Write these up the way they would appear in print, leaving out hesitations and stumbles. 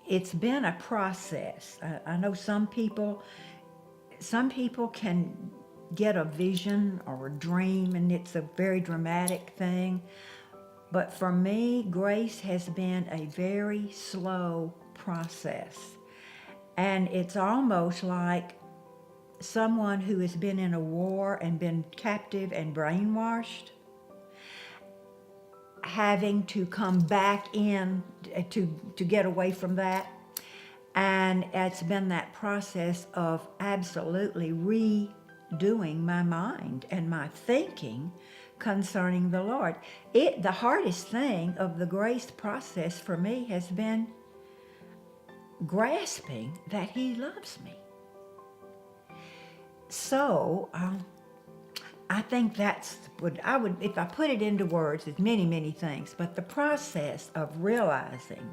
it's been a process. I know some people can get a vision or a dream, and it's a very dramatic thing. But for me, grace has been a very slow process. And it's almost like someone who has been in a war and been captive and brainwashed, having to come back in to get away from that. And it's been that process of absolutely redoing my mind and my thinking concerning the Lord. The hardest thing of the grace process for me has been grasping that He loves me. So I think that's what I would, if I put it into words, it's many, many things, but the process of realizing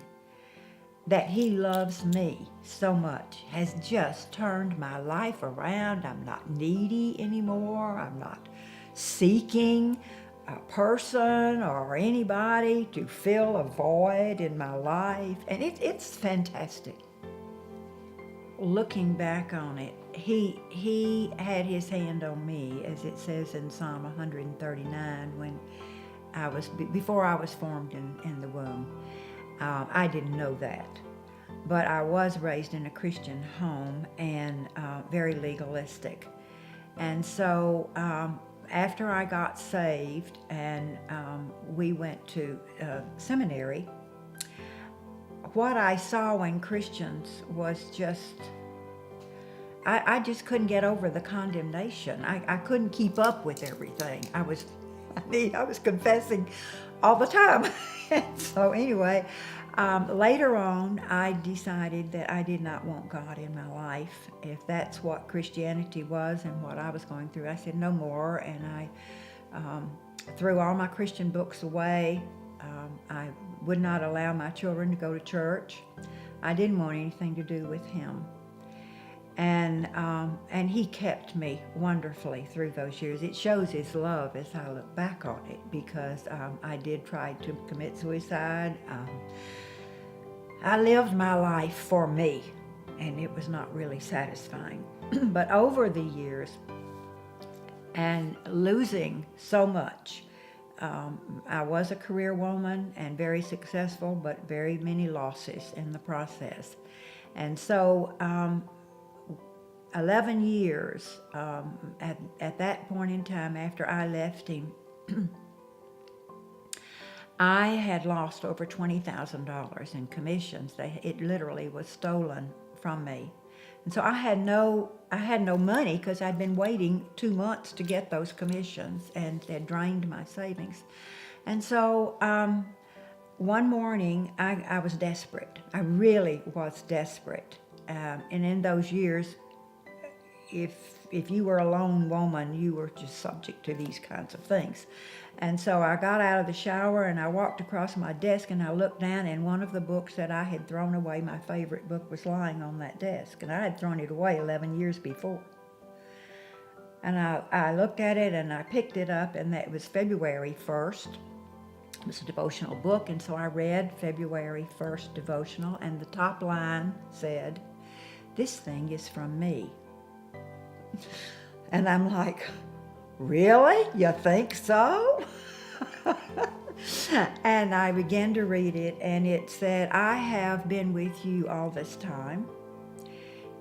that He loves me so much has just turned my life around. I'm not needy anymore. I'm not seeking a person or anybody to fill a void in my life. And it's fantastic. Looking back on it, he had His hand on me, as it says in Psalm 139, when before I was formed in the womb. I didn't know that, but I was raised in a Christian home and very legalistic. And so after I got saved and we went to seminary, what I saw in Christians was I just couldn't get over the condemnation. I couldn't keep up with everything. I was confessing all the time. So anyway, later on, I decided that I did not want God in my life. If that's what Christianity was and what I was going through, I said no more. And I threw all my Christian books away. I would not allow my children to go to church. I didn't want anything to do with Him. And He kept me wonderfully through those years. It shows His love as I look back on it, because I did try to commit suicide. I lived my life for me, and it was not really satisfying. But over the years, and losing so much, I was a career woman and very successful, but very many losses in the process. And so 11 years at that point in time after I left Him, I had lost over $20,000 in commissions. It literally was stolen from me. And so I had no money, because I'd been waiting 2 months to get those commissions, and had drained my savings. And so one morning I was desperate. I really was desperate. And in those years, if you were a lone woman, you were just subject to these kinds of things. And so I got out of the shower and I walked across my desk and I looked down, and one of the books that I had thrown away, my favorite book, was lying on that desk, and I had thrown it away 11 years before. And I looked at it and I picked it up, and that was February 1st. It was a devotional book, and so I read February 1st devotional, and the top line said, "This thing is from me." And I'm like, really? You think so? And I began to read it, and it said, "I have been with you all this time.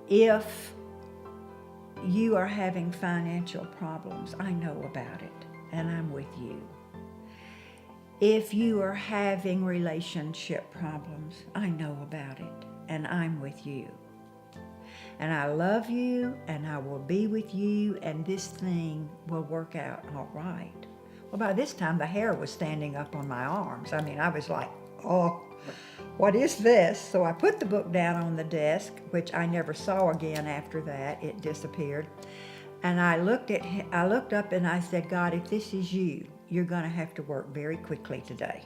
If you are having financial problems, I know about it, and I'm with you. If you are having relationship problems, I know about it, and I'm with you. And I love you, and I will be with you, and this thing will work out all right." Well, by this time, the hair was standing up on my arms. I mean, I was like, oh, what is this? So I put the book down on the desk, which I never saw again after that. It disappeared. And I looked up and I said, "God, if this is you, you're going to have to work very quickly today,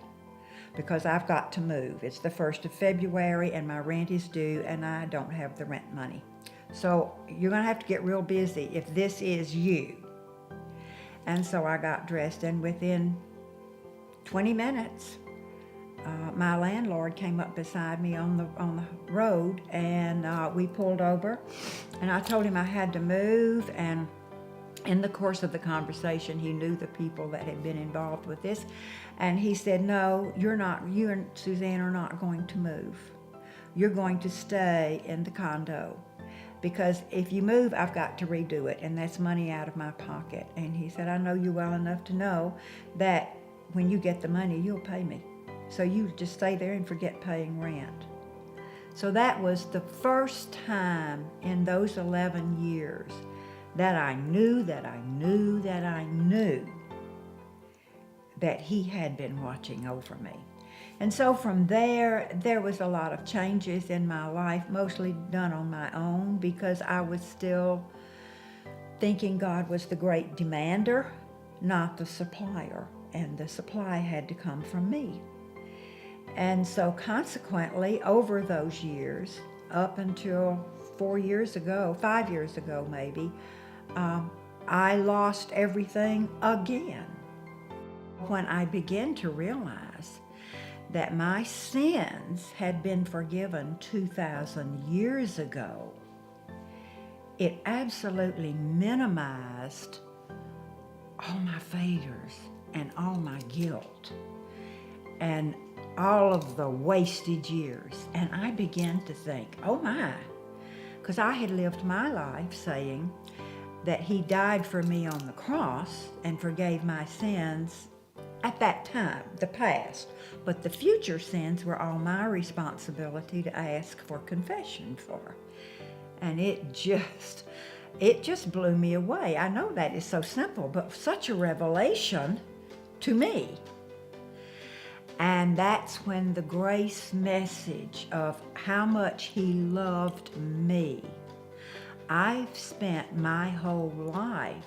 because I've got to move. It's the 1st of February, and my rent is due, and I don't have the rent money. So you're going to have to get real busy if this is you." And so I got dressed, and within 20 minutes, my landlord came up beside me on the road, and we pulled over, and I told him I had to move. And in the course of the conversation, he knew the people that had been involved with this, and he said, "No, you're not. You and Suzanne are not going to move. You're going to stay in the condo, because if you move, I've got to redo it, and that's money out of my pocket." And he said, "I know you well enough to know that when you get the money, you'll pay me. So you just stay there and forget paying rent." So that was the first time in those 11 years that I knew that he had been watching over me. And so from there was a lot of changes in my life, mostly done on my own, because I was still thinking God was the great demander, not the supplier, and the supply had to come from me. And so consequently, over those years, up until 5 years ago maybe, I lost everything again. When I began to realize that my sins had been forgiven 2,000 years ago, it absolutely minimized all my failures and all my guilt and all of the wasted years. And I began to think, oh my, because I had lived my life saying that he died for me on the cross and forgave my sins at that time, the past. But the future sins were all my responsibility to ask for confession for. And it just blew me away. I know that is so simple, but such a revelation to me. And that's when the grace message of how much he loved me. I've spent my whole life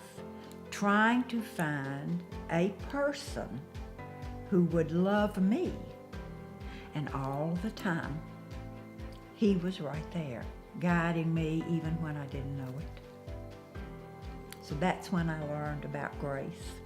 trying to find a person who would love me. And all the time, he was right there, guiding me even when I didn't know it. So that's when I learned about grace.